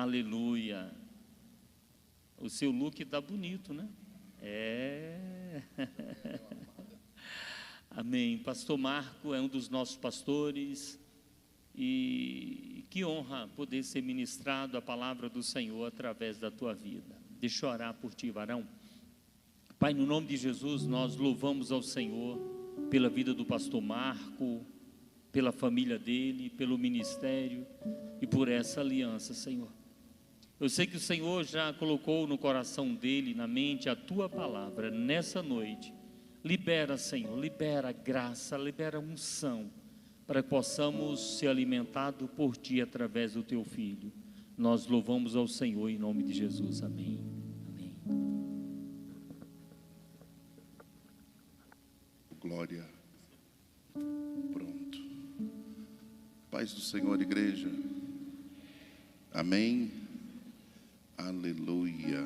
Aleluia. O seu look está bonito, né? Amém. Pastor Marco é um dos nossos pastores e que honra poder ser ministrado a palavra do Senhor através da tua vida. Deixa eu orar por ti, varão. Pai, no nome de Jesus, nós louvamos ao Senhor pela vida do pastor Marco, pela família dele, pelo ministério e por essa aliança, Senhor. Eu sei que o Senhor já colocou no coração dele, na mente, a tua palavra. Nessa noite, libera, Senhor, libera graça, libera unção, para que possamos ser alimentados por ti através do teu Filho. Nós louvamos ao Senhor em nome de Jesus. Amém. Amém. Glória. Pronto. Paz do Senhor, igreja. Amém. Aleluia.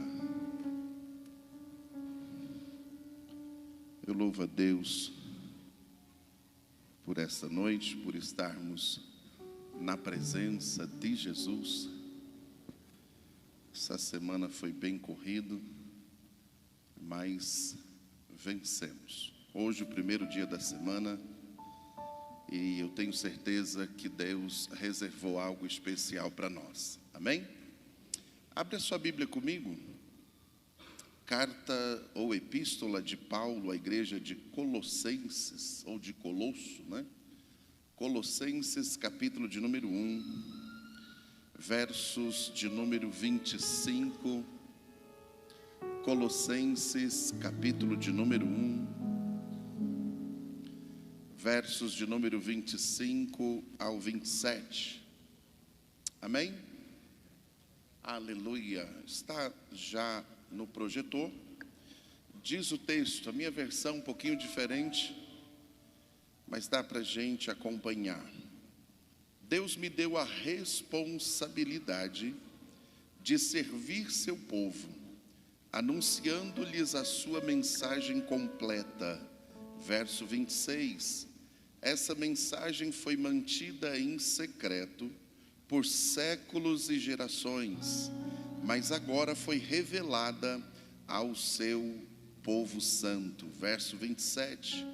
Eu louvo a Deus por esta noite, por estarmos na presença de Jesus. Essa semana foi bem corrido, mas vencemos. Hoje, o primeiro dia da semana, e eu tenho certeza que Deus reservou algo especial para nós. Amém? Abre a sua Bíblia comigo. Carta ou epístola de Paulo à igreja de Colossenses, ou de Colosso, né? Colossenses, capítulo de número 1, versos de número 25. Colossenses, capítulo de número 1, versos de número 25 ao 27. Amém? Aleluia. Está já no projetor. Diz o texto, a minha versão um pouquinho diferente, mas dá para a gente acompanhar. Deus me deu a responsabilidade de servir seu povo, anunciando-lhes a sua mensagem completa. Verso 26. Essa mensagem foi mantida em secreto por séculos e gerações, mas agora foi revelada ao seu povo santo. Verso 27.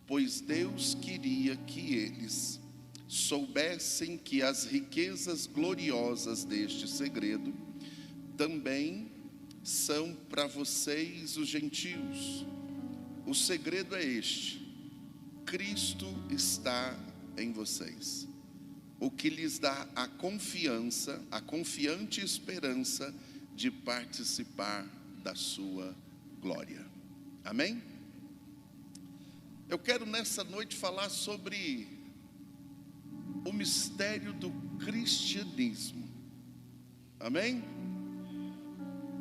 Pois Deus queria que eles soubessem que as riquezas gloriosas deste segredo também são para vocês, os gentios. O segredo é este: Cristo está em vocês, o que lhes dá a confiança, a confiante esperança de participar da sua glória. Amém? Eu quero nessa noite falar sobre o mistério do cristianismo. Amém?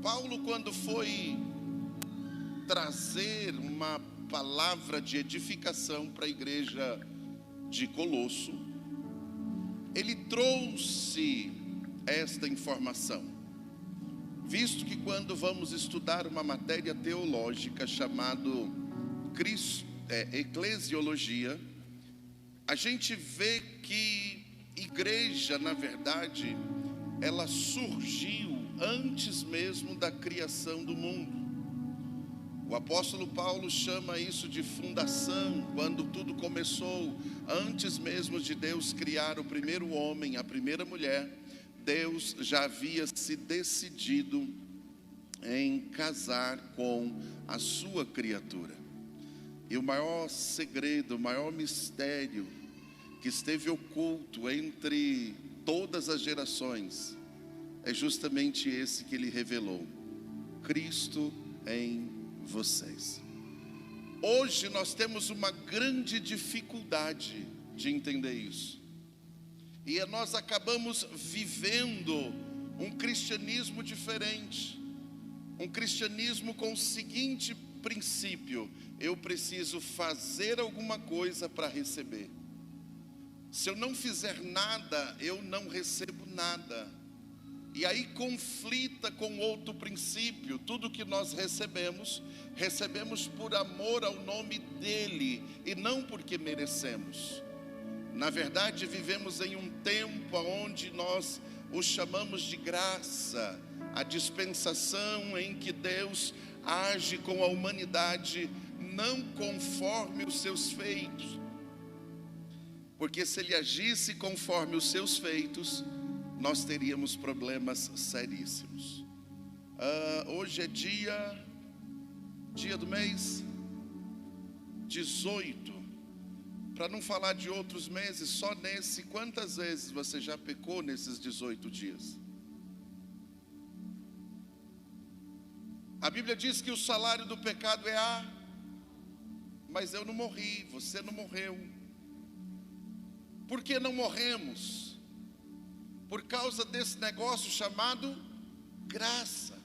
Paulo, quando foi trazer uma palavra de edificação para a igreja de Colosso, ele trouxe esta informação, visto que quando vamos estudar uma matéria teológica chamada eclesiologia, a gente vê que igreja, na verdade, ela surgiu antes mesmo da criação do mundo. O apóstolo Paulo chama isso de fundação, quando tudo começou, antes mesmo de Deus criar o primeiro homem, a primeira mulher, Deus já havia se decidido em casar com a sua criatura. E o maior segredo, o maior mistério que esteve oculto entre todas as gerações é justamente esse que ele revelou: Cristo em vocês. Hoje nós temos uma grande dificuldade de entender isso, e nós acabamos vivendo um cristianismo diferente, um cristianismo com o seguinte princípio: eu preciso fazer alguma coisa para receber. Se eu não fizer nada, eu não recebo nada. E aí conflita com outro princípio: tudo que nós recebemos, recebemos por amor ao nome dele e não porque merecemos. Na verdade, vivemos em um tempo onde nós o chamamos de graça, a dispensação em que Deus age com a humanidade, não conforme os seus feitos. Porque se Ele agisse conforme os seus feitos, nós teríamos problemas seríssimos. Hoje é dia do mês 18. Para não falar de outros meses, só nesse, quantas vezes você já pecou nesses 18 dias? A Bíblia diz que o salário do pecado é mas eu não morri, você não morreu. Por que não morremos? Por causa desse negócio chamado graça.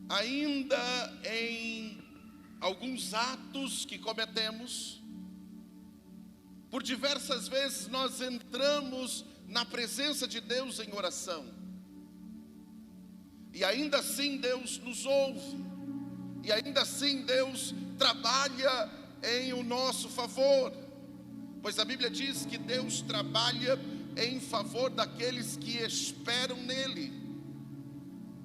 Ainda em alguns atos que cometemos, por diversas vezes nós entramos na presença de Deus em oração, e ainda assim Deus nos ouve, e ainda assim Deus trabalha em o nosso favor, pois a Bíblia diz que Deus trabalha em favor daqueles que esperam nele.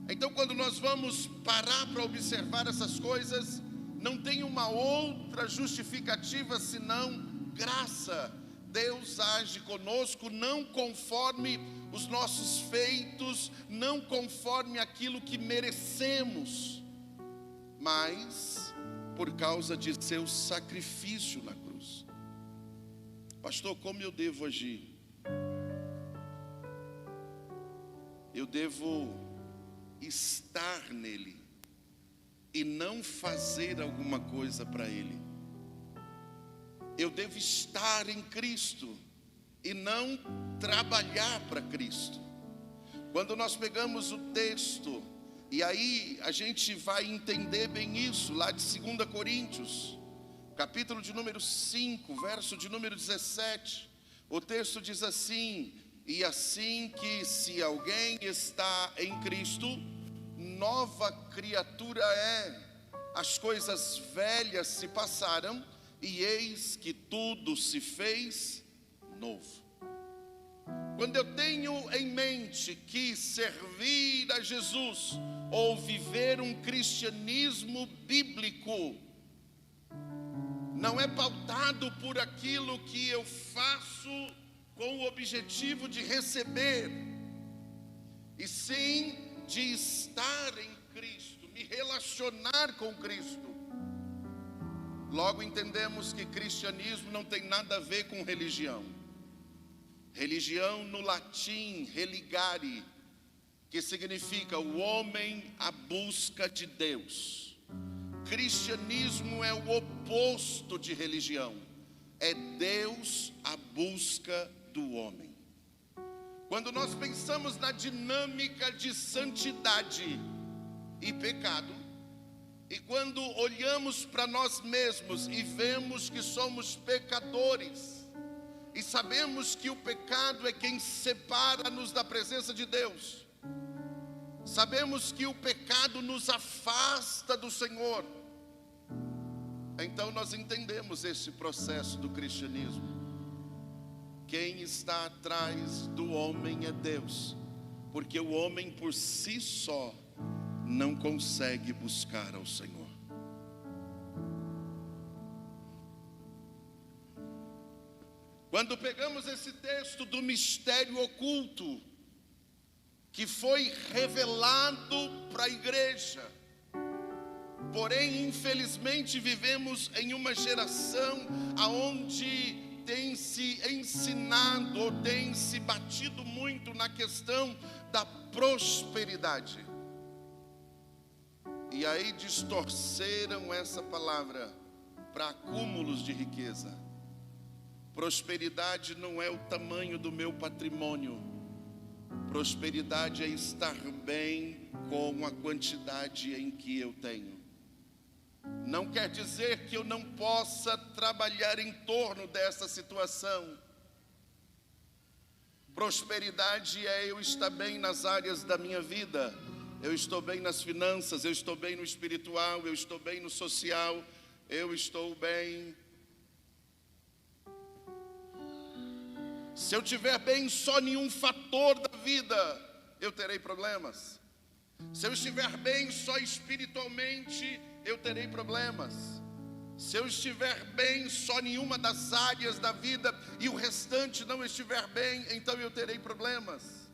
Então, quando nós vamos parar para observar essas coisas, não tem uma outra justificativa senão graça. Deus age conosco não conforme os nossos feitos, não conforme aquilo que merecemos, mas por causa de seu sacrifício na cruz. Pastor, como eu devo agir? Eu devo estar nele e não fazer alguma coisa para ele. Eu devo estar em Cristo e não trabalhar para Cristo. Quando nós pegamos o texto, e aí a gente vai entender bem isso, lá de 2 Coríntios, capítulo de número 5, verso de número 17, o texto diz assim: e assim que se alguém está em Cristo, nova criatura é, as coisas velhas se passaram, e eis que tudo se fez novo. Quando eu tenho em mente que servir a Jesus, ou viver um cristianismo bíblico, não é pautado por aquilo que eu faço com o objetivo de receber, e sim de estar em Cristo, me relacionar com Cristo. Logo entendemos que cristianismo não tem nada a ver com religião. Religião no latim, religare, que significa o homem à busca de Deus. Cristianismo é o oposto de religião, é Deus à busca do homem. Quando nós pensamos na dinâmica de santidade e pecado, e quando olhamos para nós mesmos e vemos que somos pecadores, e sabemos que o pecado é quem separa-nos da presença de Deus, sabemos que o pecado nos afasta do Senhor, então nós entendemos esse processo do cristianismo. Quem está atrás do homem é Deus, porque o homem por si só não consegue buscar ao Senhor. Quando pegamos esse texto do mistério oculto, que foi revelado para a igreja, porém infelizmente vivemos em uma geração onde tem se ensinado ou tem se batido muito na questão da prosperidade. E aí distorceram essa palavra para acúmulos de riqueza. Prosperidade não é o tamanho do meu patrimônio. Prosperidade é estar bem com a quantidade em que eu tenho. Não quer dizer que eu não possa trabalhar em torno dessa situação. Prosperidade é eu estar bem nas áreas da minha vida. Eu estou bem nas finanças, eu estou bem no espiritual, eu estou bem no social, eu estou bem. Se eu estiver bem só em um fator da vida, eu terei problemas. Se eu estiver bem só espiritualmente, eu terei problemas. Se eu estiver bem só em uma das áreas da vida e o restante não estiver bem, então eu terei problemas.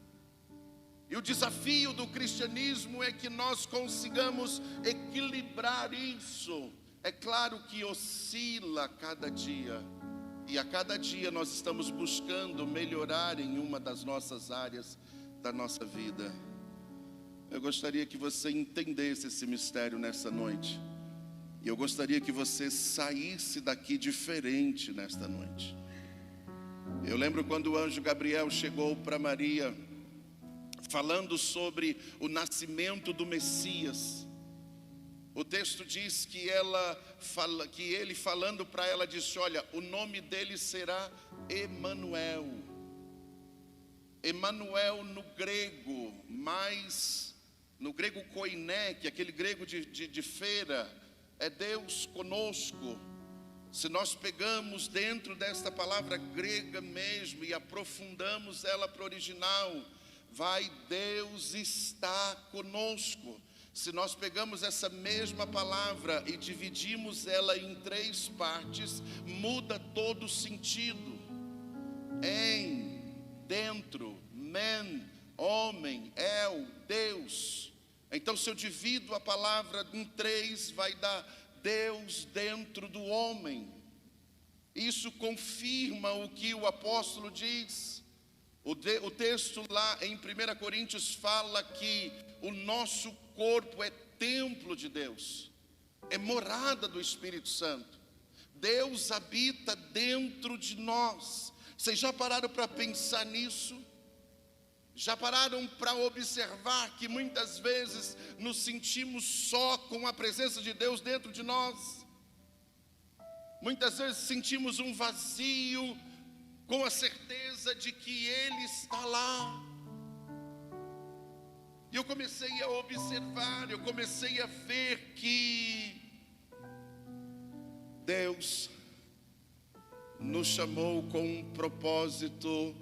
E o desafio do cristianismo é que nós consigamos equilibrar isso. É claro que oscila a cada dia, e a cada dia nós estamos buscando melhorar em uma das nossas áreas da nossa vida. Eu gostaria que você entendesse esse mistério nessa noite. E eu gostaria que você saísse daqui diferente nesta noite. Eu lembro quando o anjo Gabriel chegou para Maria, falando sobre o nascimento do Messias. O texto diz que ele falando para ela disse: olha, o nome dele será Emanuel. Emanuel no grego, mas no grego koiné, que é aquele grego de feira, é Deus conosco. Se nós pegamos dentro desta palavra grega mesmo e aprofundamos ela para o original, vai Deus está conosco. Se nós pegamos essa mesma palavra e dividimos ela em 3 partes, muda todo o sentido. Em, dentro, men, homem, el, Deus. Então, se eu divido a palavra em 3, vai dar Deus dentro do homem. Isso confirma o que o apóstolo diz. O texto lá em 1 Coríntios fala que o nosso corpo é templo de Deus, é morada do Espírito Santo. Deus habita dentro de nós. Vocês já pararam para pensar nisso? Já pararam para observar que muitas vezes nos sentimos só com a presença de Deus dentro de nós? Muitas vezes sentimos um vazio com a certeza de que Ele está lá. E eu comecei a observar, eu comecei a ver que Deus nos chamou com um propósito,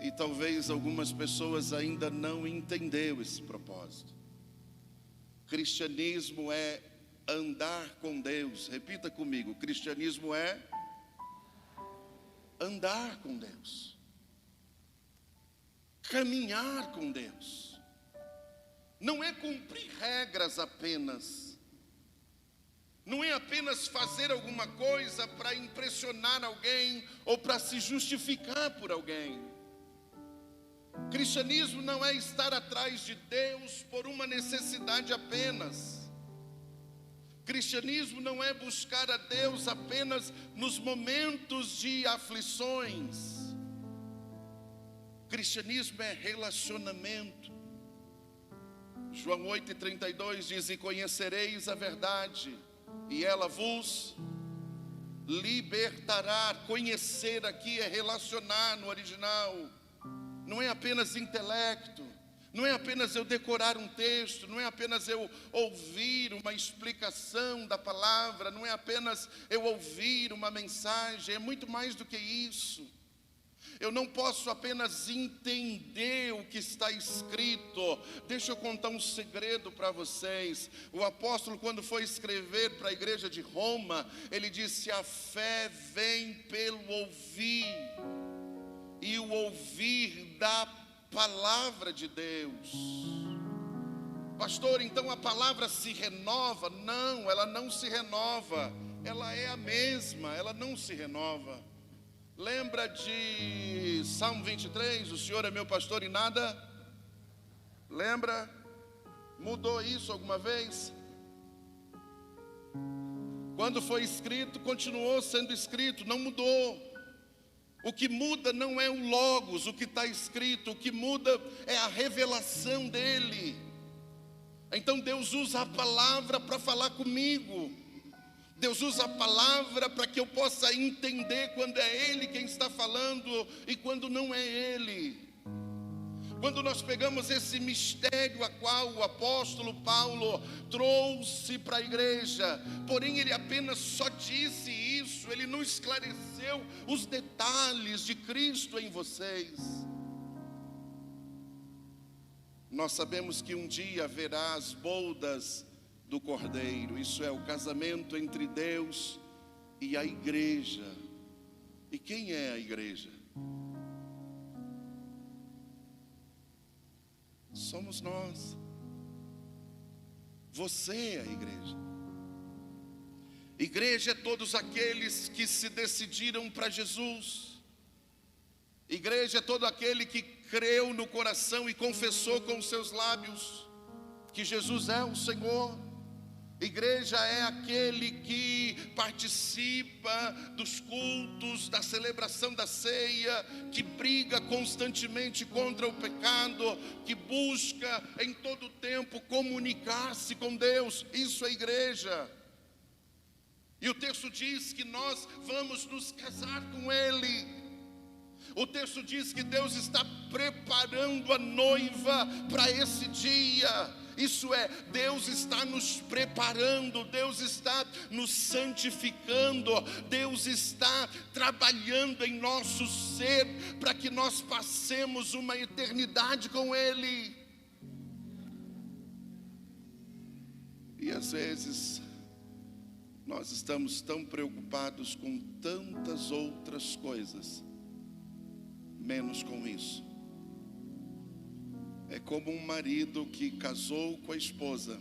e talvez algumas pessoas ainda não entenderam esse propósito. Cristianismo é andar com Deus. Repita comigo: cristianismo é andar com Deus, caminhar com Deus. Não é cumprir regras apenas, não é apenas fazer alguma coisa para impressionar alguém ou para se justificar por alguém. Cristianismo não é estar atrás de Deus por uma necessidade apenas. Cristianismo não é buscar a Deus apenas nos momentos de aflições. Cristianismo é relacionamento. João 8,32 diz: e conhecereis a verdade, e ela vos libertará. Conhecer aqui é relacionar no original. Não é apenas intelecto, não é apenas eu decorar um texto, não é apenas eu ouvir uma explicação da palavra, não é apenas eu ouvir uma mensagem, é muito mais do que isso. Eu não posso apenas entender o que está escrito. Deixa eu contar um segredo para vocês. O apóstolo, quando foi escrever para a igreja de Roma, ele disse: a fé vem pelo ouvir, e o ouvir da palavra de Deus. Pastor, então a palavra se renova? Não, ela não se renova. Ela é a mesma, ela não se renova. Lembra de Salmo 23? O Senhor é meu pastor e nada? Lembra? Mudou isso alguma vez? Quando foi escrito, continuou sendo escrito, não mudou. O que muda não é o logos, o que está escrito, o que muda é a revelação dele. Então Deus usa a palavra para falar comigo. Deus usa a palavra para que eu possa entender quando é Ele quem está falando e quando não é Ele. Quando nós pegamos esse mistério a qual o apóstolo Paulo trouxe para a igreja, porém ele apenas só disse isso isso, Ele não esclareceu os detalhes de Cristo em vocês. Nós sabemos que um dia haverá as bodas do Cordeiro, isso é o casamento entre Deus e a igreja. E quem é a igreja? Somos nós. Você é a igreja. Igreja é todos aqueles que se decidiram para Jesus. Igreja é todo aquele que creu no coração e confessou com os seus lábios que Jesus é o Senhor. Igreja é aquele que participa dos cultos, da celebração da ceia, que briga constantemente contra o pecado, que busca em todo tempo comunicar-se com Deus. Isso é igreja. E o texto diz que nós vamos nos casar com Ele. O texto diz que Deus está preparando a noiva para esse dia. Isso é, Deus está nos preparando, Deus está nos santificando, Deus está trabalhando em nosso ser para que nós passemos uma eternidade com Ele. E às vezes nós estamos tão preocupados com tantas outras coisas, menos com isso. É como um marido que casou com a esposa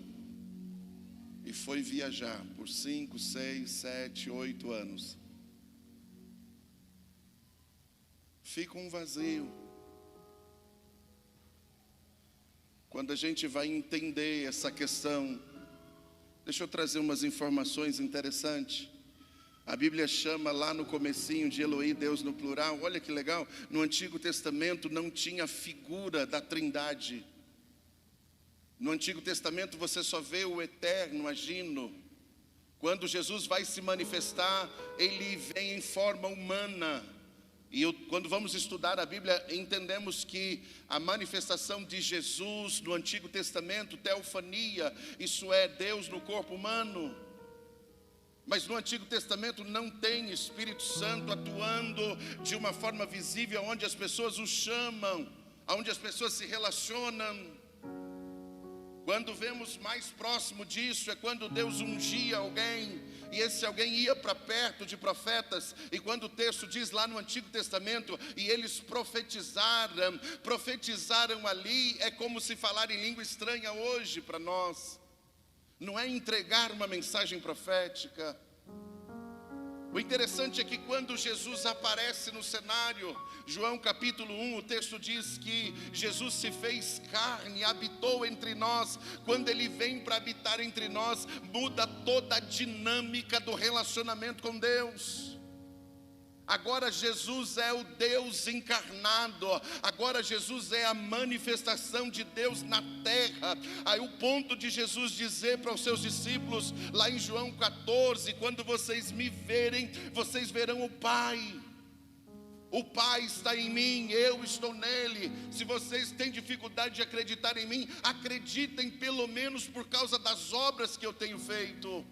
e foi viajar por 5, 6, 7, 8 anos. Fica um vazio. Quando a gente vai entender essa questão, deixa eu trazer umas informações interessantes. A Bíblia chama lá no comecinho de Elohim, Deus no plural. Olha que legal, no Antigo Testamento não tinha figura da Trindade. No Antigo Testamento você só vê o eterno agindo. Quando Jesus vai se manifestar, Ele vem em forma humana. E quando vamos estudar a Bíblia, entendemos que a manifestação de Jesus no Antigo Testamento, teofania, isso é Deus no corpo humano. Mas no Antigo Testamento não tem Espírito Santo atuando de uma forma visível, onde as pessoas o chamam, onde as pessoas se relacionam. Quando vemos mais próximo disso, é quando Deus ungia alguém, e esse alguém ia para perto de profetas, e quando o texto diz lá no Antigo Testamento, e eles profetizaram ali, é como se falar em língua estranha hoje para nós. Não é entregar uma mensagem profética. O interessante é que quando Jesus aparece no cenário, João capítulo 1, o texto diz que Jesus se fez carne, habitou entre nós. Quando Ele vem para habitar entre nós, muda toda a dinâmica do relacionamento com Deus. Agora Jesus é o Deus encarnado, agora Jesus é a manifestação de Deus na terra. Aí o ponto de Jesus dizer para os seus discípulos, lá em João 14, quando vocês me verem, vocês verão o Pai. O Pai está em mim, eu estou nele. Se vocês têm dificuldade de acreditar em mim, acreditem pelo menos por causa das obras que eu tenho feito.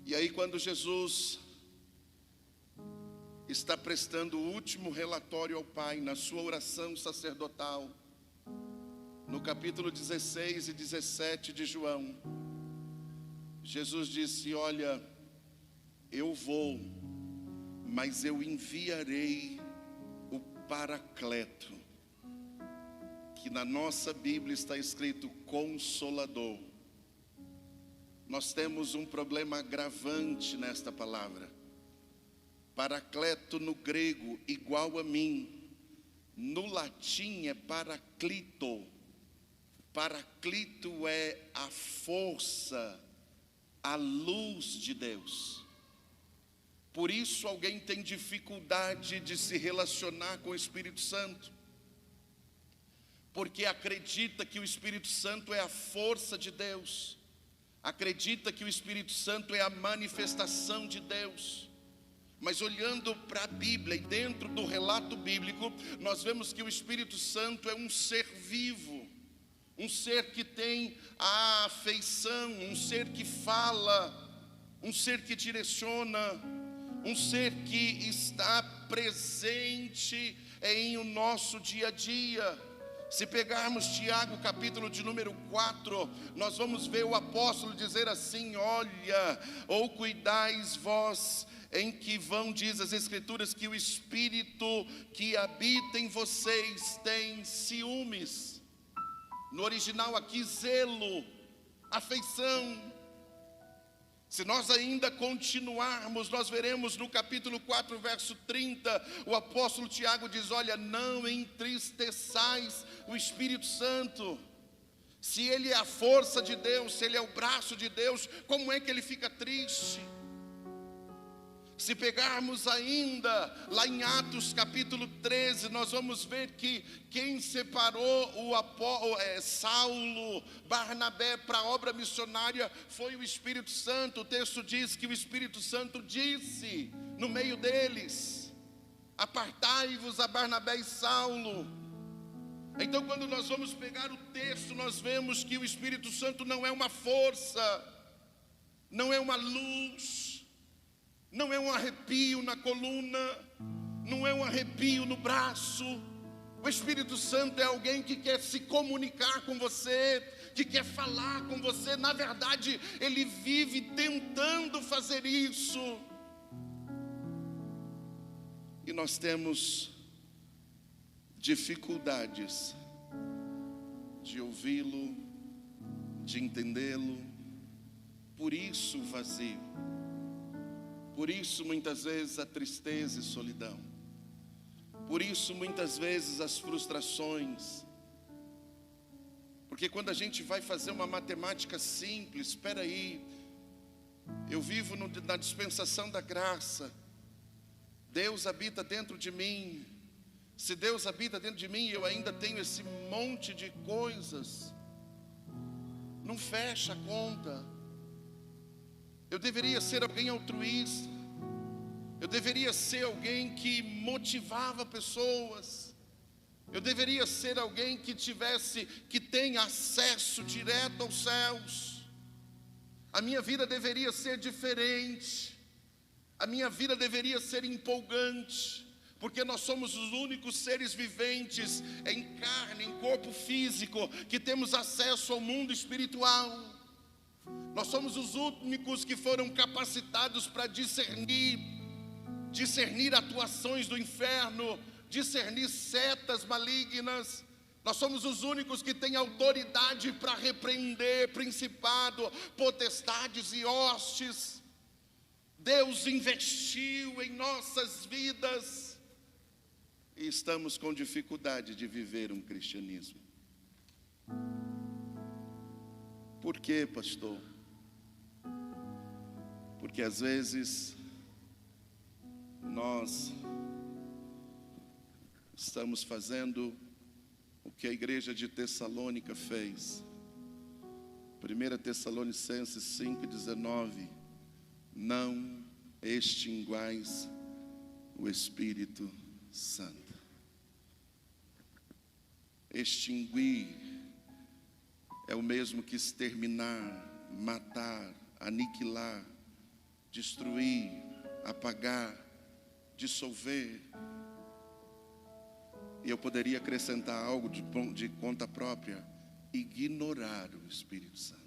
E aí quando Jesus está prestando o último relatório ao Pai na sua oração sacerdotal, no capítulo 16 e 17 de João, Jesus disse: olha, eu vou, mas eu enviarei o Paracleto, que na nossa Bíblia está escrito Consolador. Nós temos um problema agravante nesta palavra. Paracleto no grego igual a mim, no latim é paraclito. Paraclito é a força, a luz de Deus. Por isso alguém tem dificuldade de se relacionar com o Espírito Santo, porque acredita que o Espírito Santo é a força de Deus, acredita que o Espírito Santo é a manifestação de Deus. Mas olhando para a Bíblia e dentro do relato bíblico, nós vemos que o Espírito Santo é um ser vivo, um ser que tem a afeição, um ser que fala. um ser que direciona, um ser que está presente em o nosso dia a dia. Se pegarmos Tiago, capítulo de número 4, nós vamos ver o apóstolo dizer assim: olha, ou cuidais vós em que vão, diz as Escrituras, que o Espírito que habita em vocês tem ciúmes. No original aqui, zelo, afeição. Se nós ainda continuarmos, nós veremos no capítulo 4, verso 30, o apóstolo Tiago diz: olha, não entristeçais o Espírito Santo. Se ele é a força de Deus, se ele é o braço de Deus, como é que ele fica triste? Se pegarmos ainda lá em Atos capítulo 13, nós vamos ver que quem separou Saulo, Barnabé para a obra missionária foi o Espírito Santo. O texto diz que o Espírito Santo disse no meio deles: apartai-vos a Barnabé e Saulo. Então, quando nós vamos pegar o texto, nós vemos que o Espírito Santo não é uma força, não é uma luz, não é um arrepio na coluna, não é um arrepio no braço. O Espírito Santo é alguém que quer se comunicar com você, que quer falar com você. Na verdade, ele vive tentando fazer isso. E nós temos dificuldades de ouvi-lo, de entendê-lo. Por isso o vazio. Por isso muitas vezes a tristeza e solidão. Por isso muitas vezes as frustrações. Porque quando a gente vai fazer uma matemática simples, espera aí, eu vivo na dispensação da graça, Deus habita dentro de mim. Se Deus habita dentro de mim, eu ainda tenho esse monte de coisas, não fecha a conta. Eu deveria ser alguém altruísta, eu deveria ser alguém que motivava pessoas, eu deveria ser alguém que tem acesso direto aos céus. A minha vida deveria ser diferente, a minha vida deveria ser empolgante, porque nós somos os únicos seres viventes em carne, em corpo físico, que temos acesso ao mundo espiritual. Nós somos os únicos que foram capacitados para discernir atuações do inferno, discernir setas malignas. Nós somos os únicos que têm autoridade para repreender principado, potestades e hostes. Deus investiu em nossas vidas e estamos com dificuldade de viver um cristianismo. Por quê, pastor? Porque às vezes nós estamos fazendo o que a igreja de Tessalônica fez. 1 Tessalonicenses 5,19: não extinguais o Espírito Santo. Extinguir é o mesmo que exterminar, matar, aniquilar, destruir, apagar, dissolver. E eu poderia acrescentar algo de conta própria: ignorar o Espírito Santo.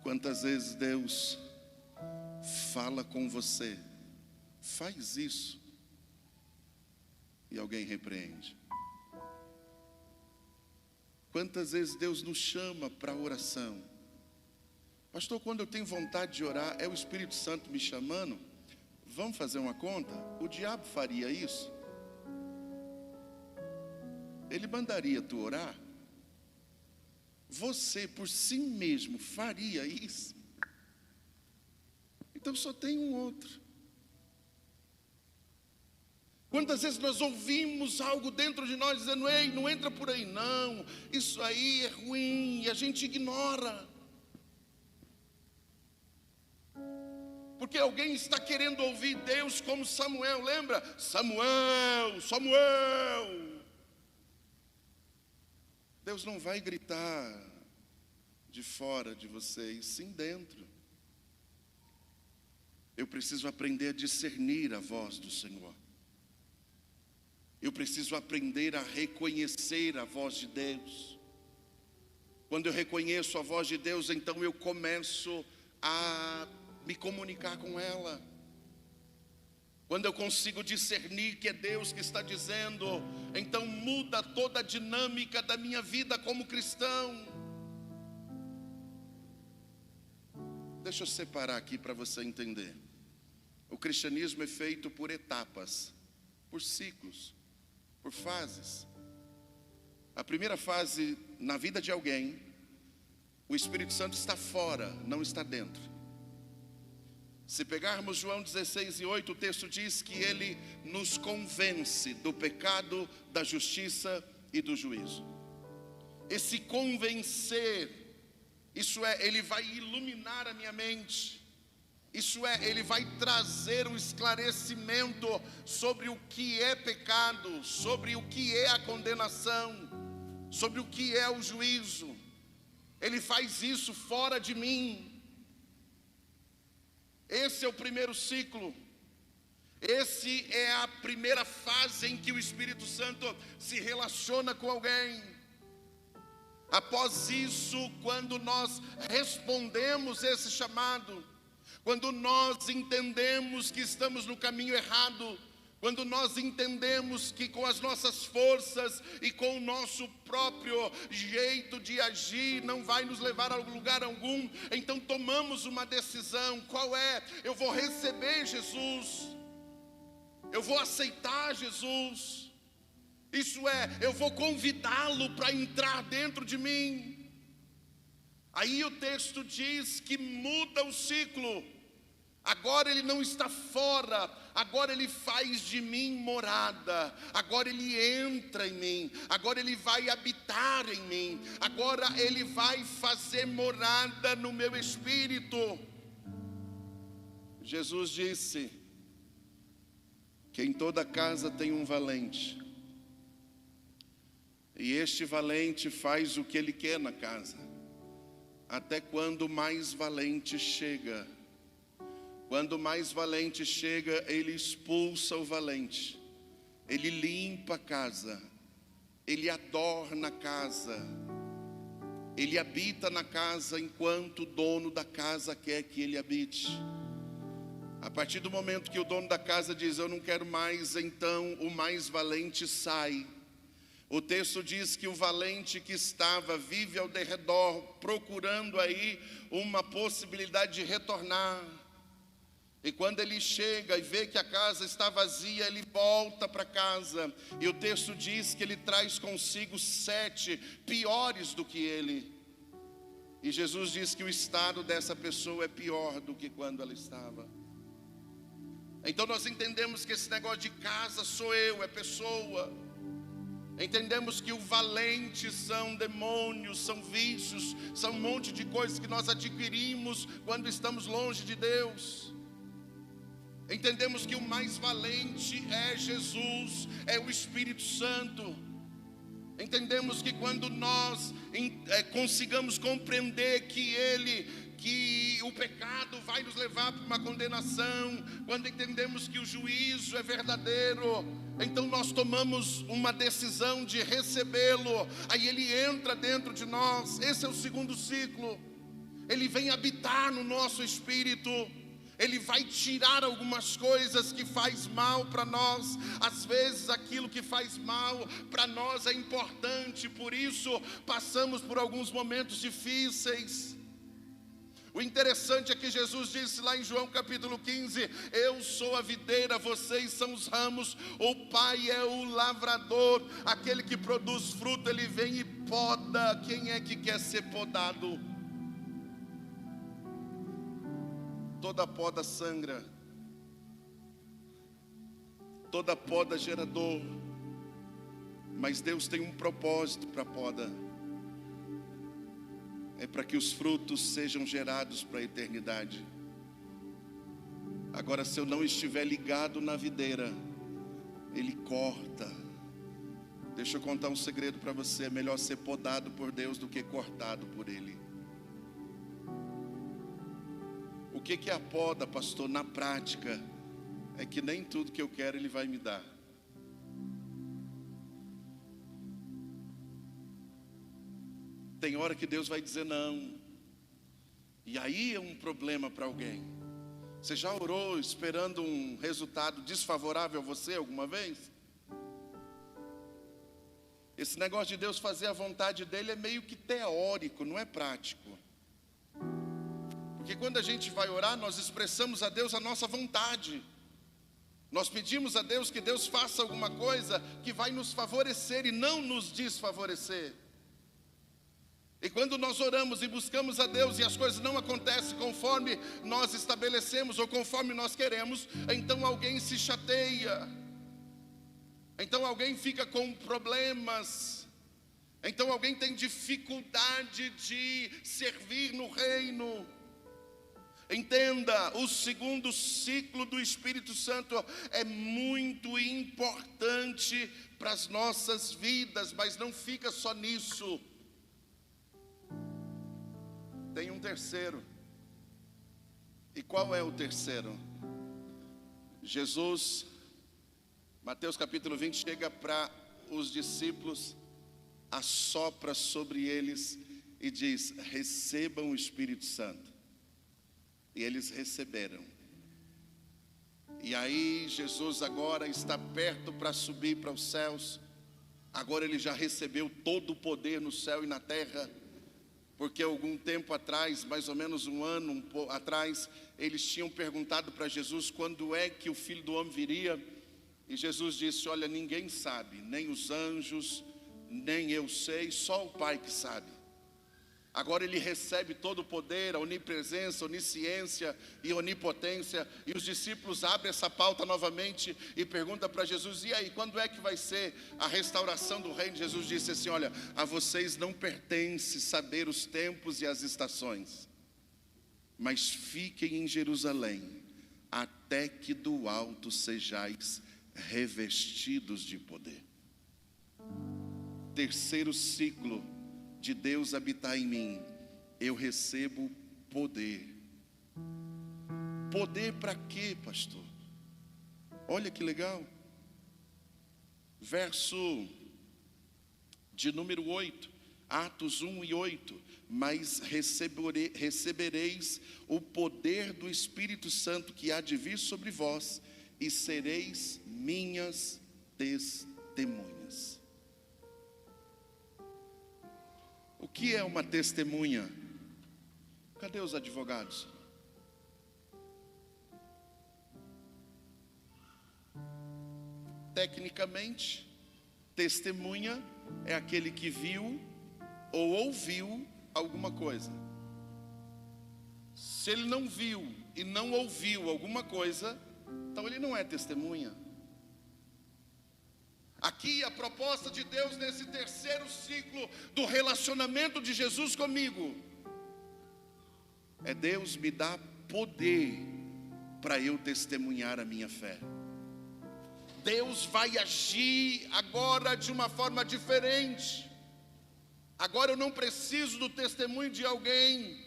Quantas vezes Deus fala com você, faz isso, e alguém repreende? Quantas vezes Deus nos chama para a oração? Pastor, quando eu tenho vontade de orar, é o Espírito Santo me chamando? Vamos fazer uma conta? O diabo faria isso? Ele mandaria tu orar? Você por si mesmo faria isso? Então só tem um outro. Quantas vezes nós ouvimos algo dentro de nós dizendo: ei, não entra por aí não, isso aí é ruim, e a gente ignora. Porque alguém está querendo ouvir Deus como Samuel, lembra? Samuel, Samuel. Deus não vai gritar: de fora de você, e sim dentro. Eu preciso aprender a discernir a voz do Senhor. Eu preciso aprender a reconhecer a voz de Deus. Quando eu reconheço a voz de Deus, então eu começo a me comunicar com ela. Quando eu consigo discernir que é Deus que está dizendo, então muda toda a dinâmica da minha vida como cristão. Deixa eu separar aqui para você entender. O cristianismo é feito por etapas, por ciclos, por fases. A primeira fase na vida de alguém, o Espírito Santo está fora, não está dentro. Se pegarmos João 16:8, o texto diz que ele nos convence do pecado, da justiça e do juízo. Esse convencer, isso é, ele vai iluminar a minha mente. Isso é, ele vai trazer um esclarecimento sobre o que é pecado, sobre o que é a condenação, sobre o que é o juízo. Ele faz isso fora de mim. Esse é o primeiro ciclo. Esse é a primeira fase em que o Espírito Santo se relaciona com alguém. Após isso, quando nós respondemos esse chamado, quando nós entendemos que estamos no caminho errado, quando nós entendemos que com as nossas forças e com o nosso próprio jeito de agir não vai nos levar a lugar algum, então tomamos uma decisão. Qual é? Eu vou receber Jesus, eu vou aceitar Jesus, isso é, eu vou convidá-lo para entrar dentro de mim. Aí o texto diz que muda o ciclo. Agora ele não está fora, agora ele faz de mim morada, agora ele entra em mim, agora ele vai habitar em mim, agora ele vai fazer morada no meu espírito. Jesus disse que em toda casa tem um valente, e este valente faz o que ele quer na casa, até quando o mais valente chega. Quando o mais valente chega, ele expulsa o valente, ele limpa a casa, ele adorna a casa, ele habita na casa enquanto o dono da casa quer que ele habite. A partir do momento que o dono da casa diz, eu não quero mais, então o mais valente sai. O texto diz que o valente que estava, vive ao derredor, procurando aí uma possibilidade de retornar. E quando ele chega e vê que a casa está vazia, ele volta para casa. E o texto diz que ele traz consigo 7 piores do que ele. E Jesus diz que o estado dessa pessoa é pior do que quando ela estava. Então nós entendemos que esse negócio de casa sou eu, é pessoa. Entendemos que o valente são demônios, são vícios, são um monte de coisas que nós adquirimos quando estamos longe de Deus. Entendemos que o mais valente é Jesus, é o Espírito Santo. Entendemos que quando nós consigamos compreender que o pecado vai nos levar para uma condenação, quando entendemos que o juízo é verdadeiro, então nós tomamos uma decisão de recebê-lo, aí ele entra dentro de nós. Esse é o segundo ciclo, ele vem habitar no nosso espírito. Ele vai tirar algumas coisas que faz mal para nós. Às vezes aquilo que faz mal para nós é importante, por isso passamos por alguns momentos difíceis. O interessante é que Jesus disse lá em João capítulo 15, eu sou a videira, vocês são os ramos, o Pai é o lavrador, aquele que produz fruto, ele vem e poda. Quem é que quer ser podado? Toda poda sangra, toda poda gera dor, mas Deus tem um propósito para a poda, é para que os frutos sejam gerados para a eternidade. Agora, se eu não estiver ligado na videira, Ele corta. Deixa eu contar um segredo para você, é melhor ser podado por Deus do que cortado por Ele. que é a poda, pastor? Na prática, é que nem tudo que eu quero Ele vai me dar. Tem hora que Deus vai dizer não, e aí é um problema para alguém. Você já orou esperando um resultado desfavorável a você alguma vez? Esse negócio de Deus fazer a vontade dele é meio que teórico, não é prático. Porque quando a gente vai orar, nós expressamos a Deus a nossa vontade. Nós pedimos a Deus que Deus faça alguma coisa que vai nos favorecer e não nos desfavorecer. E quando nós oramos e buscamos a Deus e as coisas não acontecem conforme nós estabelecemos ou conforme nós queremos, então alguém se chateia. Então alguém fica com problemas. Então alguém tem dificuldade de servir no reino. Entenda, o segundo ciclo do Espírito Santo é muito importante para as nossas vidas, mas não fica só nisso. Tem um terceiro. E qual é o terceiro? Jesus, Mateus capítulo 20, chega para os discípulos, assopra sobre eles e diz: recebam o Espírito Santo. E eles receberam. E aí Jesus agora está perto para subir para os céus. Agora ele já recebeu todo o poder no céu e na terra. Porque algum tempo atrás, mais ou menos um ano atrás, eles tinham perguntado para Jesus quando é que o Filho do Homem viria. E Jesus disse: olha, ninguém sabe, nem os anjos, nem eu sei, só o Pai que sabe. Agora ele recebe todo o poder, a onipresença, onisciência e onipotência. E os discípulos abrem essa pauta novamente e perguntam para Jesus: e aí, quando é que vai ser a restauração do reino? Jesus disse assim: olha, a vocês não pertence saber os tempos e as estações, mas fiquem em Jerusalém, até que do alto sejais revestidos de poder. Terceiro ciclo de Deus habitar em mim, eu recebo poder. Poder para quê, pastor? Olha que legal. Verso de número 8, Atos 1 e 8. Mas recebereis o poder do Espírito Santo que há de vir sobre vós, e sereis minhas testemunhas. O que é uma testemunha? Cadê os advogados? Tecnicamente, testemunha é aquele que viu ou ouviu alguma coisa. Se ele não viu e não ouviu alguma coisa, então ele não é testemunha. Aqui a proposta de Deus nesse terceiro ciclo do relacionamento de Jesus comigo é: Deus me dá poder para eu testemunhar a minha fé. Deus vai agir agora de uma forma diferente. Agora eu não preciso do testemunho de alguém.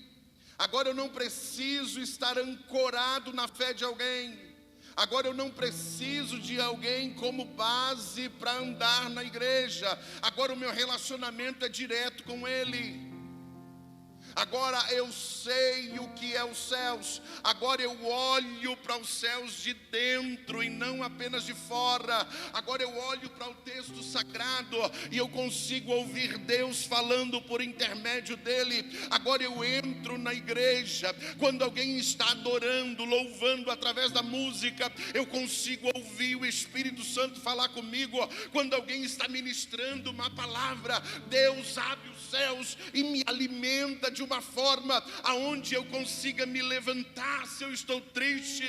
Agora eu não preciso estar ancorado na fé de alguém. Agora eu não preciso de alguém como base para andar na igreja. Agora o meu relacionamento é direto com Ele. Agora eu sei o que é os céus. Agora eu olho para os céus de dentro e não apenas de fora. Agora eu olho para o texto sagrado e eu consigo ouvir Deus falando por intermédio dele. Agora eu entro na igreja, quando alguém está adorando, louvando através da música, eu consigo ouvir o Espírito Santo falar comigo. Quando alguém está ministrando uma palavra, Deus abre os céus e me alimenta de uma forma aonde eu consiga me levantar. Se eu estou triste,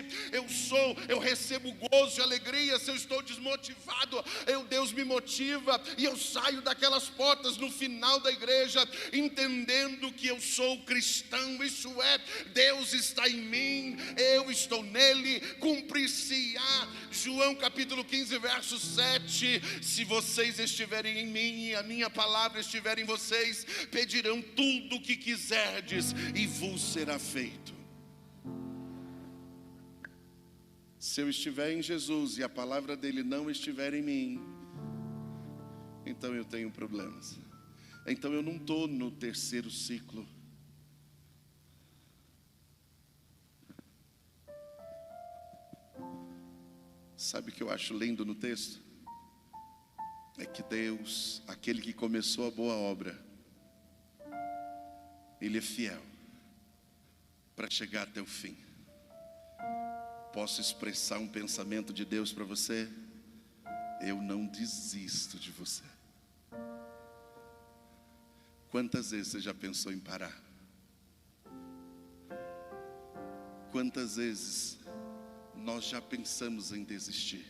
eu recebo gozo e alegria. Se eu estou desmotivado, Deus me motiva e eu saio daquelas portas no final da igreja entendendo que eu sou cristão. Isso é, Deus está em mim, eu estou nele. Cumprir-se-á João capítulo 15 verso 7: se vocês estiverem em mim e a minha palavra estiver em vocês, pedirão tudo o que quiserdes e vos será feito. Se eu estiver em Jesus e a palavra dele não estiver em mim, então eu tenho problemas. Então eu não estou no terceiro ciclo. Sabe o que eu acho lindo no texto? É que Deus, aquele que começou a boa obra, Ele é fiel para chegar até o fim. Posso expressar um pensamento de Deus para você? Eu não desisto de você. Quantas vezes você já pensou em parar? Quantas vezes nós já pensamos em desistir?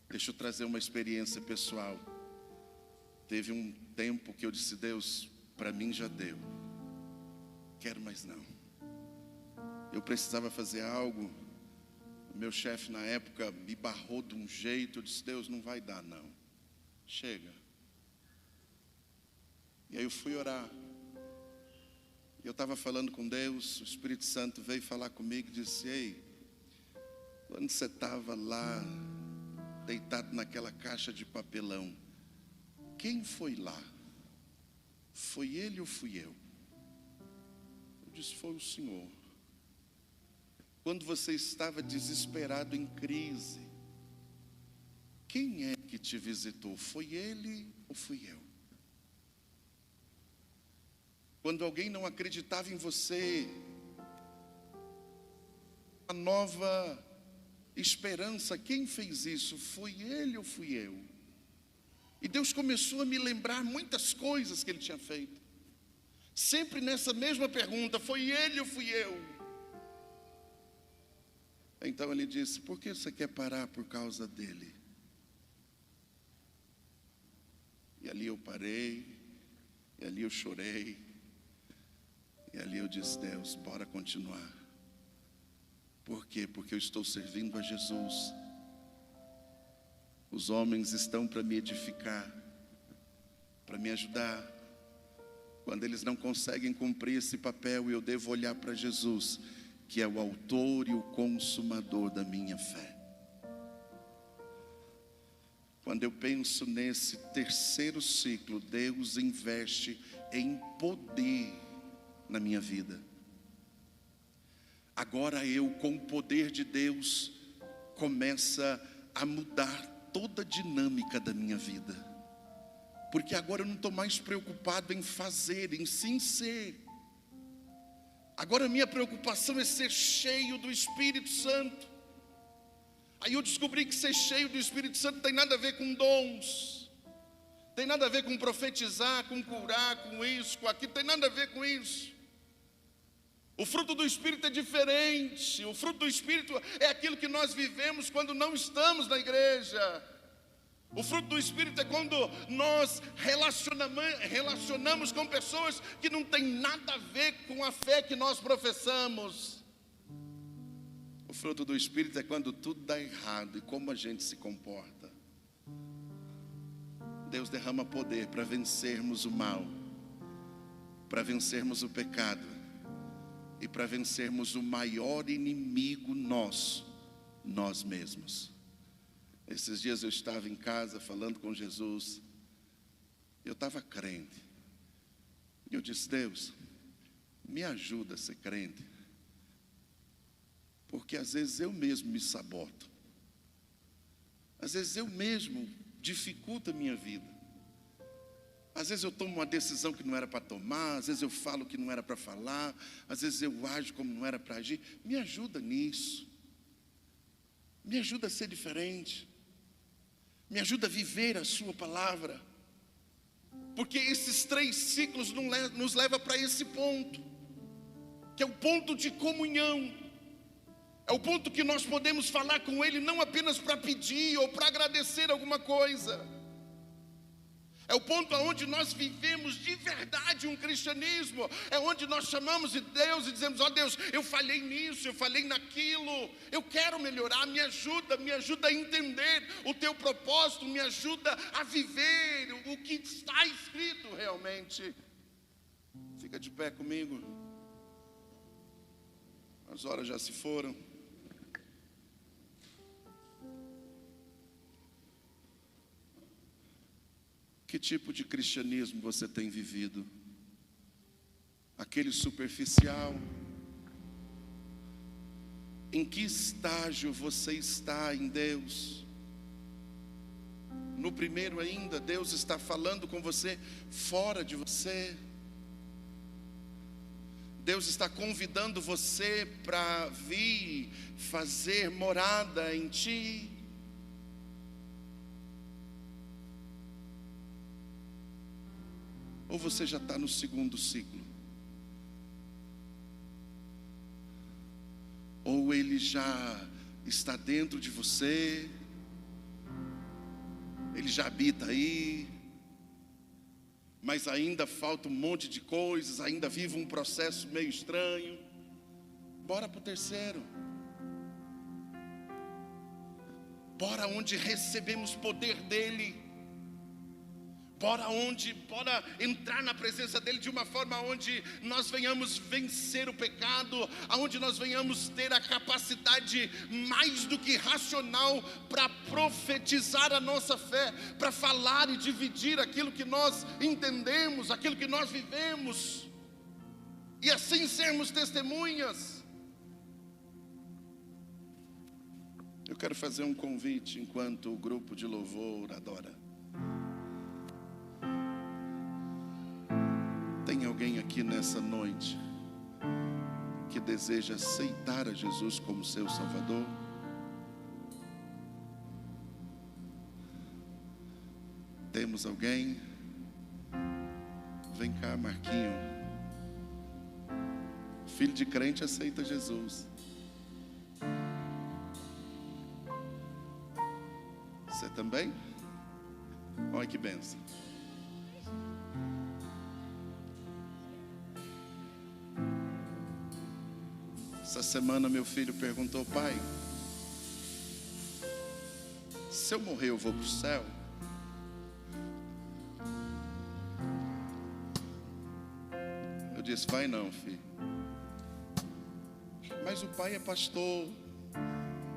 Deixa eu trazer uma experiência pessoal. Teve um tempo que eu disse: Deus, para mim já deu, quero mais não. Eu precisava fazer algo. O meu chefe na época me barrou de um jeito. Eu disse: Deus, não vai dar não, chega. E aí eu fui orar. Eu estava falando com Deus. O Espírito Santo veio falar comigo e disse: ei, quando você estava lá deitado naquela caixa de papelão, quem foi lá? Foi ele ou fui eu? Eu disse: foi o Senhor. Quando você estava desesperado, em crise, quem é que te visitou? Foi ele ou fui eu? Quando alguém não acreditava em você, a nova esperança, quem fez isso? Foi ele ou fui eu? E Deus começou a me lembrar muitas coisas que Ele tinha feito, sempre nessa mesma pergunta: foi ele ou fui eu? Então Ele disse: por que você quer parar por causa dele? E ali eu parei, e ali eu chorei, e ali eu disse: Deus, bora continuar. Por quê? Porque eu estou servindo a Jesus. Os homens estão para me edificar, para me ajudar. Quando eles não conseguem cumprir esse papel, eu devo olhar para Jesus, que é o autor e o consumador da minha fé. Quando eu penso nesse terceiro ciclo, Deus investe em poder na minha vida. Agora eu, com o poder de Deus, começa a mudar toda a dinâmica da minha vida. Porque agora eu não estou mais preocupado em fazer, em sim ser. Agora a minha preocupação é ser cheio do Espírito Santo. Aí eu descobri que ser cheio do Espírito Santo tem nada a ver com dons, tem nada a ver com profetizar, com curar, com isso, com aquilo, tem nada a ver com isso. O fruto do Espírito é diferente. O fruto do Espírito é aquilo que nós vivemos quando não estamos na igreja. O fruto do Espírito é quando nós relacionamos com pessoas que não tem nada a ver com a fé que nós professamos. O fruto do Espírito é quando tudo dá errado e como a gente se comporta. Deus derrama poder para vencermos o mal, para vencermos o pecado e para vencermos o maior inimigo nosso, nós mesmos. Esses dias eu estava em casa falando com Jesus. Eu estava crente. E eu disse: Deus, me ajuda a ser crente. Porque às vezes eu mesmo me saboto. Às vezes eu mesmo dificulto a minha vida. Às vezes eu tomo uma decisão que não era para tomar. Às vezes eu falo que não era para falar. Às vezes eu ajo como não era para agir. Me ajuda nisso. Me ajuda a ser diferente. Me ajuda a viver a sua palavra. Porque esses 3 ciclos nos levam para esse ponto, que é o ponto de comunhão. É o ponto que nós podemos falar com Ele não apenas para pedir ou para agradecer alguma coisa. É o ponto onde nós vivemos de verdade um cristianismo. É onde nós chamamos de Deus e dizemos: ó Deus, eu falhei nisso, eu falhei naquilo, eu quero melhorar, me ajuda a entender o teu propósito, me ajuda a viver o que está escrito realmente. Fica de pé comigo. As horas já se foram. Que tipo de cristianismo você tem vivido? Aquele superficial? Em que estágio você está em Deus? No primeiro ainda, Deus está falando com você fora de você. Deus está convidando você para vir fazer morada em ti. Ou você já está no segundo ciclo? Ou Ele já está dentro de você, Ele já habita aí, mas ainda falta um monte de coisas, ainda vive um processo meio estranho. Bora para o terceiro. Bora onde recebemos poder dEle. Bora entrar na presença dEle de uma forma onde nós venhamos vencer o pecado, aonde nós venhamos ter a capacidade mais do que racional para profetizar a nossa fé, para falar e dividir aquilo que nós entendemos, aquilo que nós vivemos, e assim sermos testemunhas. Eu quero fazer um convite enquanto o grupo de louvor adora. Tem alguém aqui nessa noite que deseja aceitar a Jesus como seu Salvador? Temos alguém? Vem cá, Marquinho. Filho de crente aceita Jesus. Você também? Olha que bênção. Essa semana meu filho perguntou: pai, se eu morrer eu vou para o céu? Eu disse: vai não, filho. Mas o pai é pastor.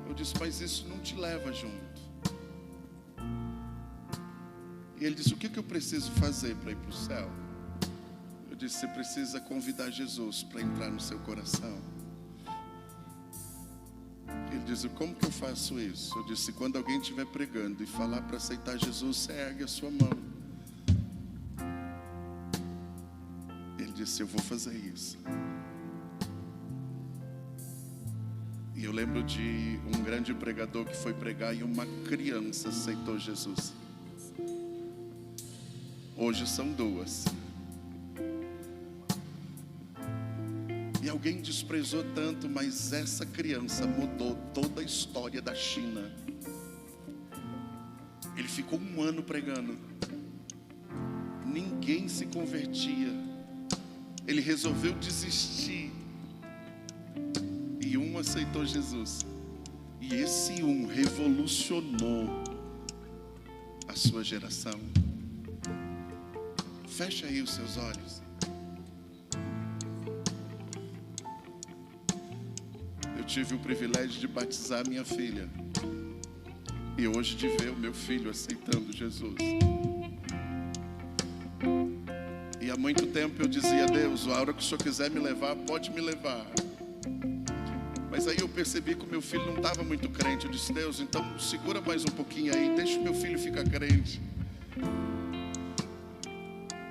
Eu disse: mas isso não te leva junto. E ele disse: o que eu preciso fazer para ir para o céu? Eu disse: você precisa convidar Jesus para entrar no seu coração. Ele disse: como que eu faço isso? Eu disse: quando alguém estiver pregando e falar para aceitar Jesus, você ergue a sua mão. Ele disse: eu vou fazer isso. E eu lembro de um grande pregador que foi pregar e uma criança aceitou Jesus. Hoje são duas. E alguém desprezou tanto, mas essa criança mudou toda a história da China. Ele ficou 1 ano pregando. Ninguém se convertia. Ele resolveu desistir. E um aceitou Jesus. E esse um revolucionou a sua geração. Fecha aí os seus olhos. Eu tive o privilégio de batizar minha filha. E hoje de ver o meu filho aceitando Jesus. E há muito tempo eu dizia: Deus, a hora que o Senhor quiser me levar, pode me levar. Mas aí eu percebi que o meu filho não estava muito crente. Eu disse: Deus, então segura mais um pouquinho aí, deixa o meu filho ficar crente.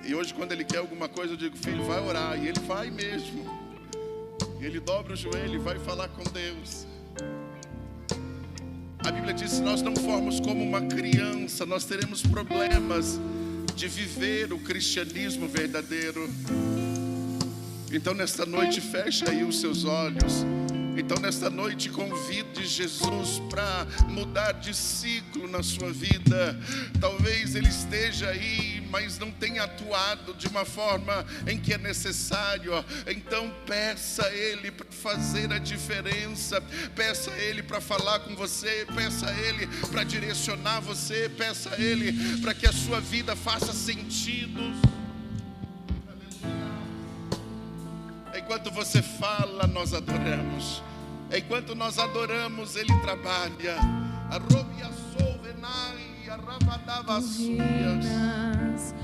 E hoje, quando ele quer alguma coisa, eu digo: filho, vai orar. E ele vai mesmo. Ele dobra o joelho e vai falar com Deus. A Bíblia diz: se nós não formos como uma criança, nós teremos problemas de viver o cristianismo verdadeiro. Então nesta noite, fecha aí os seus olhos. Então nesta noite, convide Jesus para mudar de ciclo na sua vida. Talvez Ele esteja aí, mas não tenha atuado de uma forma em que é necessário. Então peça a Ele para fazer a diferença. Peça a Ele para falar com você. Peça a Ele para direcionar você. Peça a Ele para que a sua vida faça sentido. Enquanto você fala, nós adoramos. Enquanto nós adoramos, Ele trabalha. A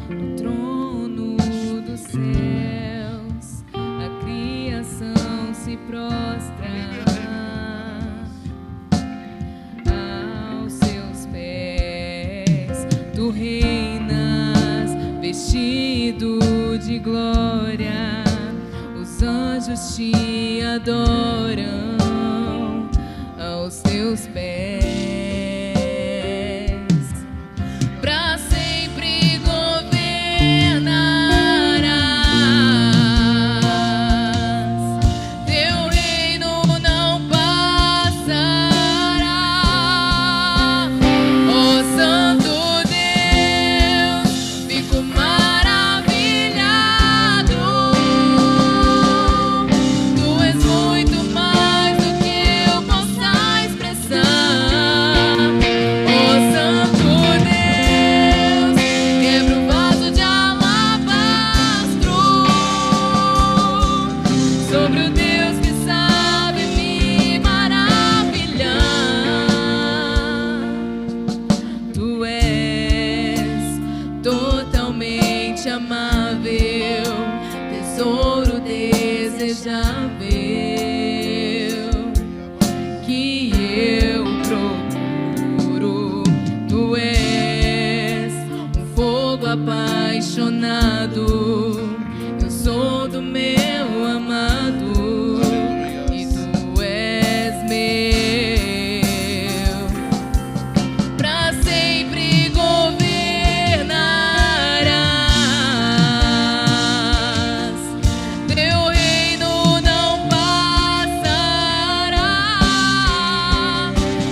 no trono dos céus, a criação se prostra aos seus pés. Tu reinas vestido de glória, os anjos te adoram aos teus pés. Pra sempre governarás, teu reino não passará. Ó Santo Deus, fico maravilhado. Tu és muito mais do que eu possa expressar. Ó Santo Deus, quebra o vaso de alabastro sobre o Deus que sabe me maravilhar. Tu és totalmente amável, tesouro desejável, que eu procuro. Tu és um fogo apaixonado, eu sou do meu amado, e tu és meu. Pra sempre governarás, teu reino não passará.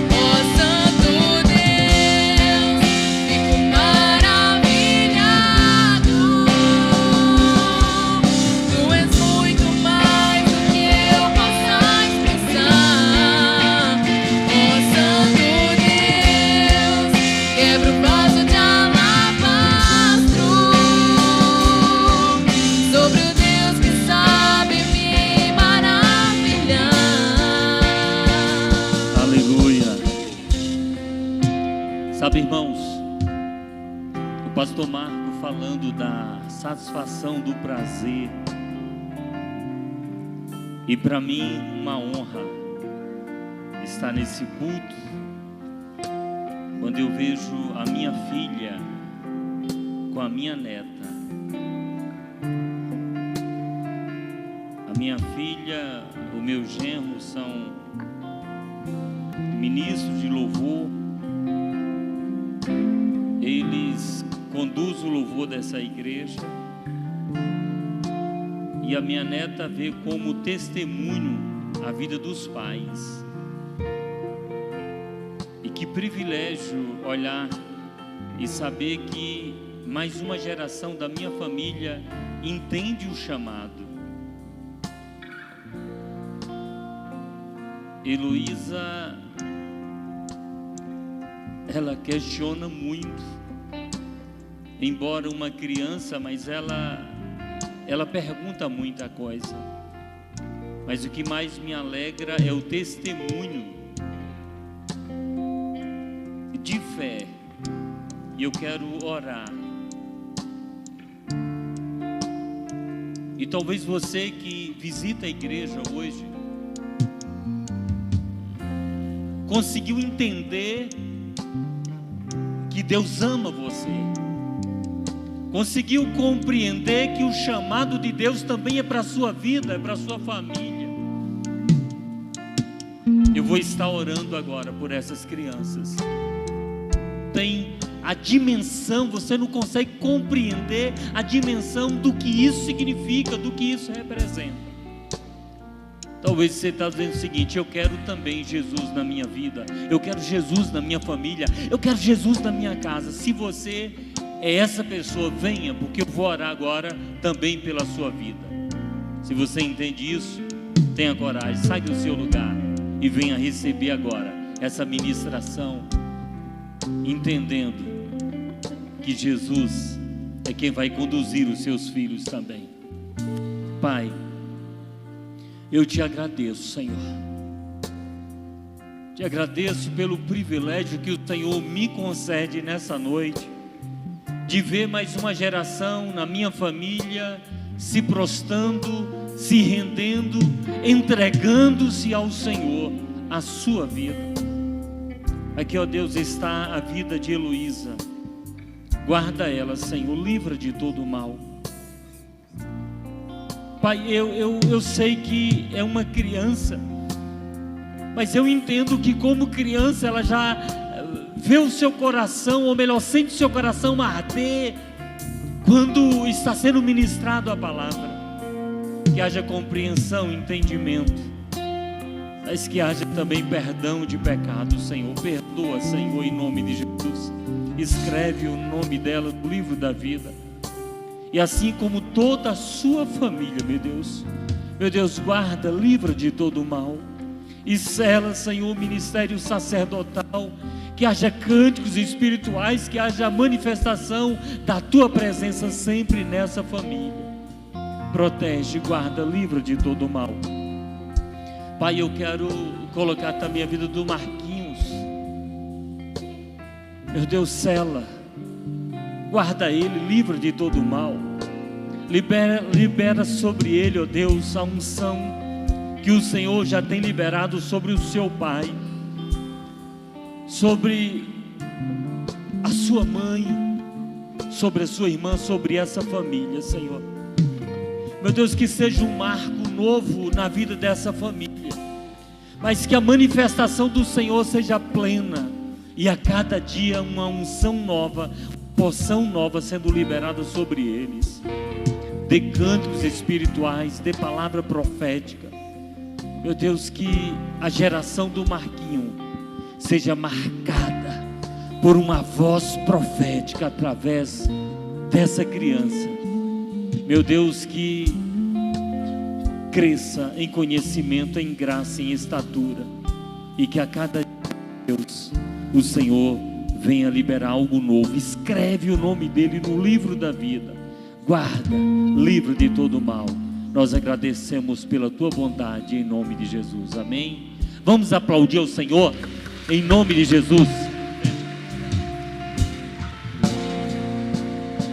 Ó Santo Deus, fico maravilhado. Tu és muito mais do que eu possa expressar. Ó Santo Deus, quebra o vaso de alabastro sobre o Deus que sabe me maravilhar. Aleluia. Sabe, irmãos, o pastor Marco falando da satisfação do prazer, e para mim uma honra estar nesse culto, quando eu vejo a minha filha com a minha neta. A minha filha, o meu genro são ministros de louvor. Eles conduzem o louvor dessa igreja. E a minha neta vê como testemunho a vida dos pais. E que privilégio olhar e saber que mais uma geração da minha família entende o chamado. Heloísa, ela questiona muito, embora uma criança, mas ela pergunta muita coisa. Mas o que mais me alegra é o testemunho de fé. E eu quero orar. E talvez você que visita a igreja hoje conseguiu entender que Deus ama você, conseguiu compreender que o chamado de Deus também é para a sua vida, é para a sua família. Eu vou estar orando agora por essas crianças. Tem a dimensão, você não consegue compreender a dimensão do que isso significa, do que isso representa. Talvez você está dizendo o seguinte: eu quero também Jesus na minha vida, eu quero Jesus na minha família, eu quero Jesus na minha casa. Se você é essa pessoa, venha, porque eu vou orar agora também pela sua vida. Se você entende isso, tenha coragem, sai do seu lugar e venha receber agora essa ministração, entendendo que Jesus é quem vai conduzir os seus filhos também. Pai, eu te agradeço, Senhor. Te agradeço pelo privilégio que o Senhor me concede nessa noite de ver mais uma geração na minha família se prostrando, se rendendo, entregando-se ao Senhor, a sua vida. Aqui, ó Deus, está a vida de Heloísa. Guarda ela, Senhor, livra de todo mal. Pai, eu sei que é uma criança, mas eu entendo que como criança ela já vê o seu coração, ou melhor, sente o seu coração arder quando está sendo ministrado a palavra. Que haja compreensão, entendimento, mas que haja também perdão de pecados, Senhor. Perdoa, Senhor, em nome de Jesus. Escreve o nome dela no livro da vida. E assim como toda a sua família, meu Deus, guarda, livra de todo mal. E sela, Senhor, o ministério sacerdotal. Que haja cânticos espirituais, que haja manifestação da tua presença sempre nessa família. Protege, guarda, livra de todo mal. Pai, eu quero colocar também a vida do Marquinhos. Meu Deus, sela, guarda ele, livra de todo mal. Libera sobre ele, ó Deus, a unção que o Senhor já tem liberado sobre o seu pai, sobre a sua mãe, sobre a sua irmã, sobre essa família, Senhor. Meu Deus, que seja um marco novo na vida dessa família, mas que a manifestação do Senhor seja plena, e a cada dia uma unção nova, porção nova sendo liberada sobre eles. Dê cânticos espirituais, dê palavra profética. Meu Deus, que a geração do Marquinho seja marcada por uma voz profética através dessa criança. Meu Deus, que cresça em conhecimento, em graça, em estatura, e que a cada dia, Deus, o Senhor venha liberar algo novo. Escreve o nome dele no livro da vida. Guarda, livra de todo mal. Nós agradecemos pela tua bondade em nome de Jesus. Amém. Vamos aplaudir ao Senhor em nome de Jesus.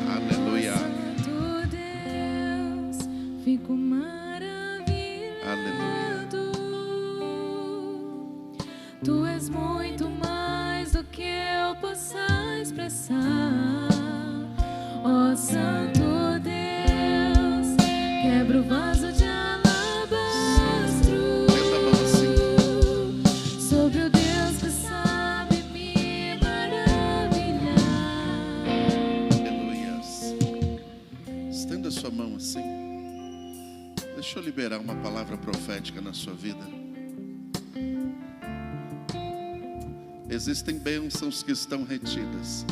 Aleluia. Fico maravilhado. Aleluia. Tu és muito mais do que eu possa expressar. Ó Santo Deus, quebra o vaso de alabastro sobre o Deus que sabe me maravilhar. Aleluia. Estenda sua mão assim. Deixa eu liberar uma palavra profética na sua vida. Existem bênçãos que estão retidas,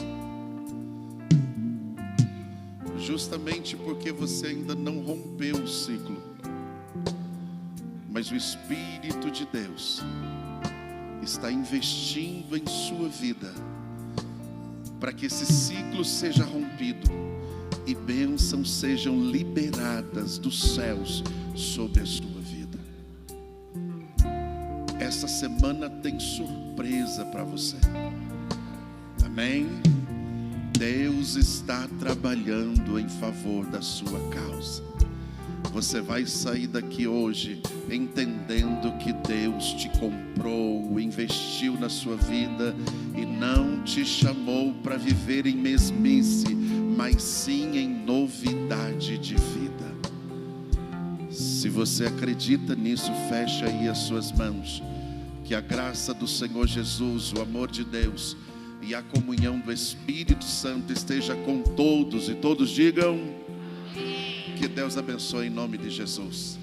justamente porque você ainda não rompeu o ciclo. Mas o Espírito de Deus está investindo em sua vida para que esse ciclo seja rompido e bênçãos sejam liberadas dos céus sobre a sua vida. Essa semana tem surpresa para você. Amém? Deus está trabalhando em favor da sua causa. Você vai sair daqui hoje entendendo que Deus te comprou, investiu na sua vida e não te chamou para viver em mesmice, mas sim em novidade de vida. Se você acredita nisso, fecha aí as suas mãos. Que a graça do Senhor Jesus, o amor de Deus e a comunhão do Espírito Santo esteja com todos, e todos digam: que Deus abençoe em nome de Jesus.